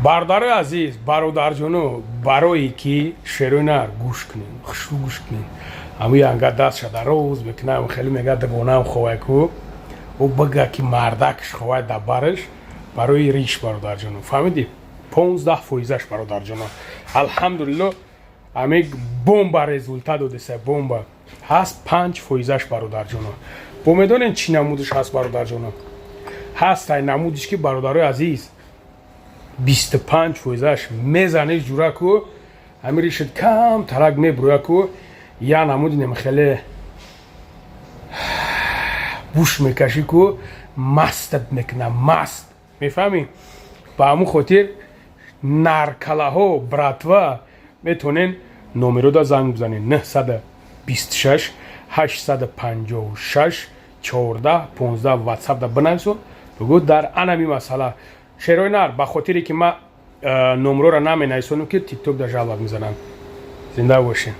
برادر عزیز برادرجانو برای که شیرینر گوش کنین خشو گوش کنین امی انقدر دست شده روز بکنم خیلی میگه دگونه خواه کو او بگه که مردکش خواه دبرش برای ریش برادرجانو فهمیدی 15% برادرجانو الحمدلله امی بمب رزولت داده سه بمب هست 5% برادرجانو بمیدونین چی نمودش هست برادرجانو هست های نمودش که برادر عزیز 25% میزنه جورا کو همین شد کم ترک میبرویا کو یا نمودی نمیخیلی بوش میکشی کو مستت میکنه مست میفهمی با همون خاطر نرکله ها براتوا میتونین نومرو دا زنگ بزنین 926 856 14 15 واتساپ دا بنویسو بگو در انمی مسئله شیرینر به خاطری که من نمره را نمی نویسونم که تیک توک در جواب میزنم زنده باشین